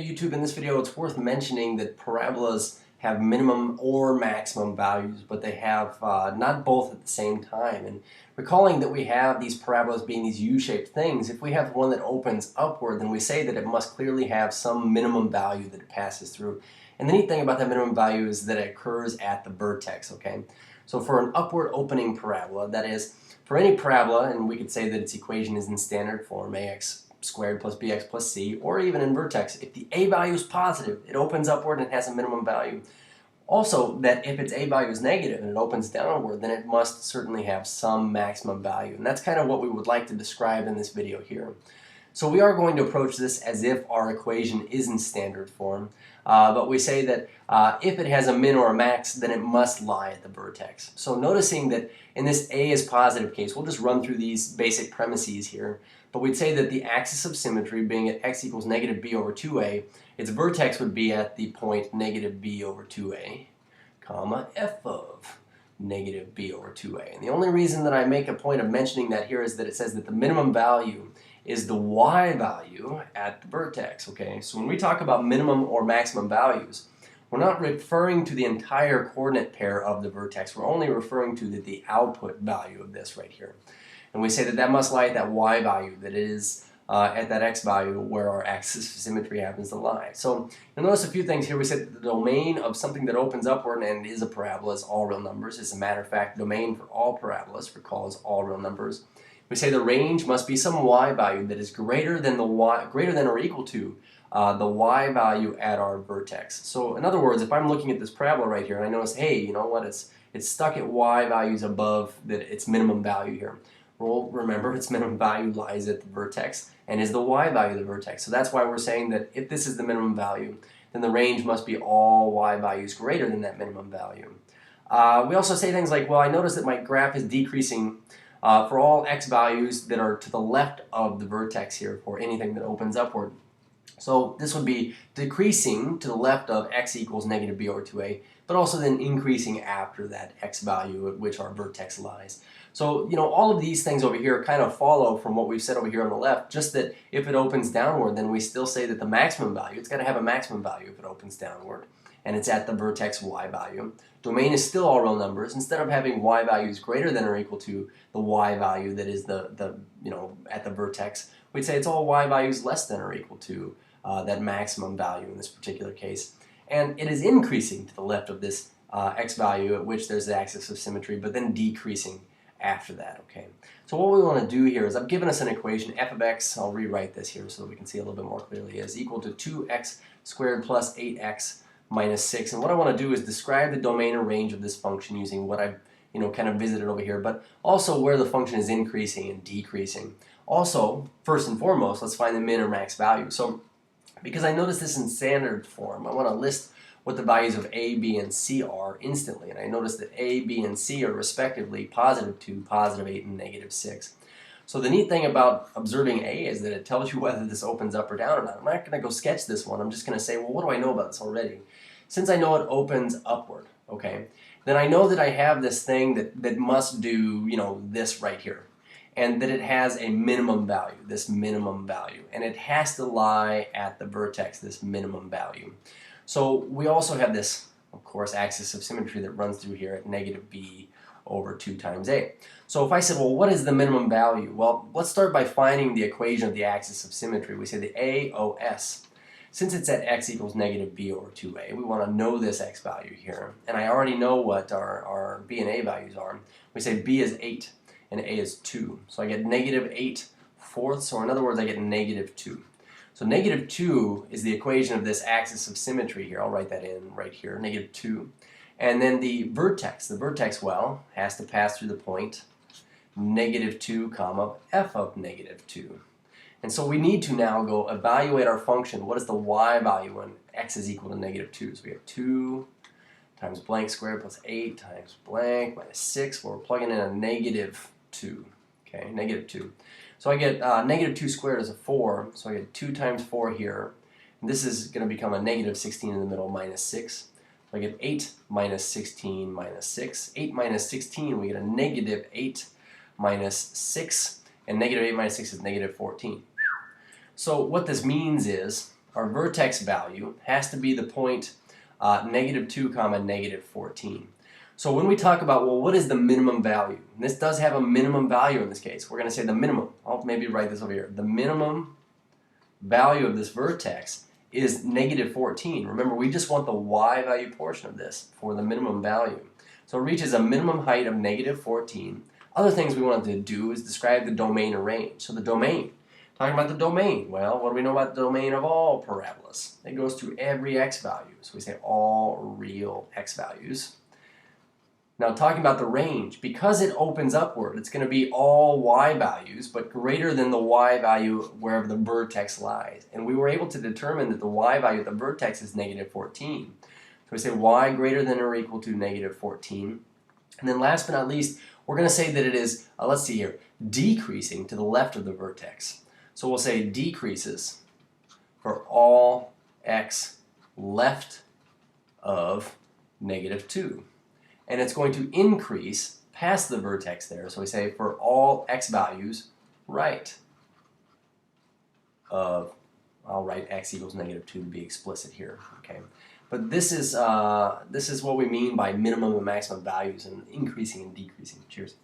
YouTube, in this video it's worth mentioning that parabolas have minimum or maximum values, but they have not both at the same time. And recalling that we have these parabolas being these U-shaped things, if we have one that opens upward, then we say that it must clearly have some minimum value that it passes through. And the neat thing about that minimum value is that it occurs at the vertex, okay? So for an upward opening parabola, that is, for any parabola, and we could say that its equation is in standard form, ax squared plus bx plus c, or even in vertex, if the a value is positive, it opens upward and has a minimum value. Also, that if its a value is negative and it opens downward, then it must certainly have some maximum value. And that's kind of what we would like to describe in this video here. So we are going to approach this as if our equation is in standard form, but we say that if it has a min or a max, then it must lie at the vertex. So noticing that in this a is positive case, we'll just run through these basic premises here, but we'd say that the axis of symmetry being at x equals negative b over 2a, its vertex would be at the point negative b over 2a, comma, f of negative b over 2a. And the only reason that I make a point of mentioning that here is that it says that the minimum value is the y value at the vertex, okay? So when we talk about minimum or maximum values, we're not referring to the entire coordinate pair of the vertex. We're only referring to the output value of this right here. And we say that that must lie at that y value, that it is at that x value where our axis of symmetry happens to lie. So you'll notice a few things here. We said that the domain of something that opens upward and is a parabola is all real numbers. As a matter of fact, the domain for all parabolas, recall, is all real numbers. We say the range must be some y value that is greater than or equal to the y value at our vertex. So in other words, if I'm looking at this parabola right here and I notice, hey, you know what, it's stuck at y values above its minimum value here. Well, remember, its minimum value lies at the vertex and is the y value of the vertex. So that's why we're saying that if this is the minimum value, then the range must be all y values greater than that minimum value. We also say things like, well, I notice that my graph is decreasing for all x values that are to the left of the vertex here for anything that opens upward. So this would be decreasing to the left of x equals negative b over 2a, but also then increasing after that x value at which our vertex lies. So, you know, all of these things over here kind of follow from what we've said over here on the left, just that if it opens downward, then we still say that the maximum value, it's got to have a maximum value if it opens downward, and it's at the vertex y value. Domain is still all real numbers. Instead of having y values greater than or equal to the y value that is at the vertex, we'd say it's all y values less than or equal to that maximum value in this particular case. And it is increasing to the left of this x value at which there's the axis of symmetry, but then decreasing after that, okay? So what we want to do here is I've given us an equation, f of x, I'll rewrite this here so that we can see a little bit more clearly, is equal to 2x squared plus 8x minus 6. And what I want to do is describe the domain or range of this function using what I've kind of visited over here, but also where the function is increasing and decreasing. Also, first and foremost, let's find the min or max value. So because I noticed this in standard form, I want to list what the values of a, b, and c are instantly. And I notice that a, b, and c are respectively positive 2, positive 8, and negative 6. So the neat thing about observing a is that it tells you whether this opens up or down or not. I'm not going to go sketch this one. I'm just going to say, well, what do I know about this already? Since I know it opens upward, okay, then I know that I have this thing that must do, this right here. And that it has a minimum value, this minimum value. And it has to lie at the vertex, this minimum value. So we also have this, of course, axis of symmetry that runs through here at negative b over 2 times a. So if I said, well, what is the minimum value? Well, let's start by finding the equation of the axis of symmetry. We say the AOS. Since it's at x equals negative b over 2a, we want to know this x value here. And I already know what our b and a values are. We say b is 8 and a is 2. So I get negative 8 fourths, or in other words, I get negative 2. So negative 2 is the equation of this axis of symmetry here. I'll write that in right here, negative 2. And then the vertex, well, has to pass through the point negative 2 comma f of negative 2. And so we need to now go evaluate our function. What is the y value when x is equal to negative 2? So we have 2 times blank squared plus 8 times blank minus 6, where we're plugging in a negative 2. Okay, negative 2. So I get negative 2 squared is a 4, so I get 2 times 4 here. And this is going to become a negative 16 in the middle minus 6. So I get 8 minus 16 minus 6. 8 minus 16, we get a negative 8 minus 6. And negative 8 minus 6 is negative 14. So what this means is our vertex value has to be the point -2 comma -14. So when we talk about, well, what is the minimum value? And this does have a minimum value in this case. We're going to say the minimum. I'll maybe write this over here. The minimum value of this vertex is -14. Remember, we just want the y value portion of this for the minimum value. So it reaches a minimum height of -14. Other things we wanted to do is describe the domain or range. So the domain. Talking about the domain, well, what do we know about the domain of all parabolas? It goes to every x value. So we say all real x values. Now talking about the range, because it opens upward, it's going to be all y values, but greater than the y value wherever the vertex lies. And we were able to determine that the y value at the vertex is -14. So we say y greater than or equal to -14. And then last but not least, we're going to say that it is, let's see here, decreasing to the left of the vertex. So we'll say decreases for all x left of -2. And it's going to increase past the vertex there. So we say for all x values right of, I'll write x equals -2 to be explicit here. Okay, but this is what we mean by minimum and maximum values and increasing and decreasing. Cheers.